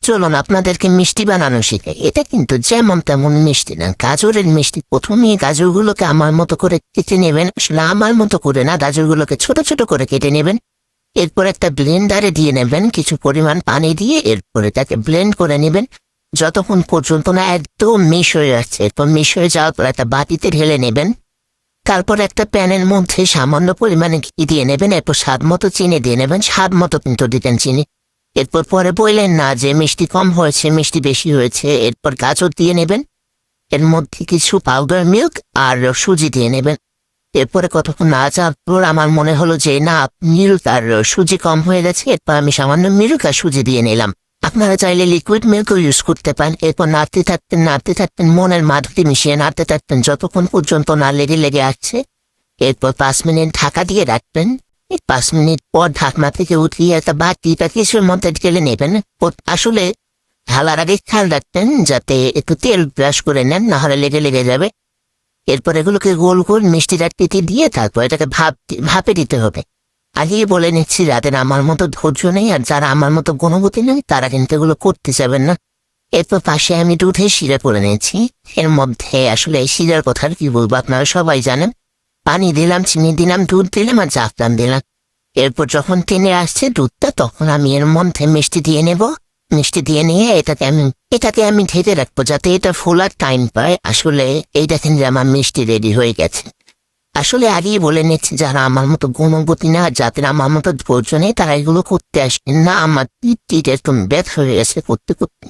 চলুন আপনাদেরকে মিষ্টি বানানো শিখাই। এটা কিন্তু যেমন তেমন মিষ্টি না, গাজরের মিষ্টি। প্রথমেই গাজরগুলোকে আমার মতো করে কেটে নেবেন, আসলে আমার মতো করে না, গাজরগুলোকে ছোট ছোট করে কেটে নেবেন। এরপর একটা ব্লেন্ডারে দিয়ে নেবেন কিছু পরিমাণ পানি দিয়ে, এরপরে তাকে ব্লেন্ড করে নেবেন যতক্ষণ পর্যন্ত না একদম মিশ হয়ে যাচ্ছে। এরপর মিশ হয়ে যাওয়ার পর একটা বাটিতে ঢেলে নেবেন। তারপর একটা প্যানের মধ্যে সামান্য পরিমাণে ঘি দিয়ে নেবেন, এরপর স্বাদ মতো চিনি দিয়ে নেবেন, স্বাদ মতো কিন্তু দিতেন চিনি। এরপর পরে বললেন না যে মিষ্টি কম হয়েছে, মিষ্টি বেশি হয়েছে। এরপর গাজর দিয়ে নেবেন, এর মধ্যে কিছু পাউডার মিল্ক আর সুজি দিয়ে নেবেন। এরপরে কতক্ষণ না যাওয়ার পর আমার মনে হলো যে না, মিল্ক আর সুজি কম হয়ে গেছে। এরপর আমি সামান্য মিল্ক আর সুজি দিয়ে নিলাম। আপনারা চাইলে লিকুইড মিল্কও ইউজ করতে পারেন। এরপর নাড়তে থাকতেন মনের মাধুরী মিশিয়ে নাড়তে থাকতেন যতক্ষণ পর্যন্ত না লেগে লেগে আসছে। এরপর 5 মিনিট ঢাকা দিয়ে রাখবেন। 5 মিনিট পর ঢাকনা থেকে উঠিয়ে একটা বাটিটা কিছুর মধ্যে ঢেলে নেবেন। আসলে ঢালার আগে খেয়াল রাখবেন যাতে একটু তেল ব্রাশ করে নেন, না হলে লেগে লেগে যাবে। এরপর এগুলোকে গোল গোল মিষ্টি রাখতে দিয়ে তারপর এটাকে ভাপে দিতে হবে। আগেই বলে নিচ্ছি, যাদের আমার মতো ধৈর্য নেই আর যারা আমার মতো গুণগতি নেই তারা কিন্তু এগুলো করতে যাবেন না। এরপর পাশে আমি দুধের শিরা করে নিয়েছি। এর মধ্যে আসলে এই শিরার কথা আর কি বলবো, আপনারা সবাই জানেন। পানি দিলাম, চিনি দিলাম, দুধ দিলাম আর জাফরান দিলাম। এরপর যখন টেনে আসছে দুধটা, তখন আমি এর মধ্যে মিষ্টি দিয়ে নেব। মিষ্টি দিয়ে নিয়ে এটাকে আমি ঢেকে রাখবো যাতে এটা ফোলার টাইম পায়। আসলে এই দেখেন যে আমার মিষ্টি রেডি হয়ে গেছে। আসলে আগেই বলে নিচ্ছি, যারা আমার মতো গুণগতি না, যাদের আমার মতো ধৈর্য নেই, তারা এগুলো করতে আসবেন না। আমার পিঠ একদম ব্যথা হয়ে গেছে করতে করতে।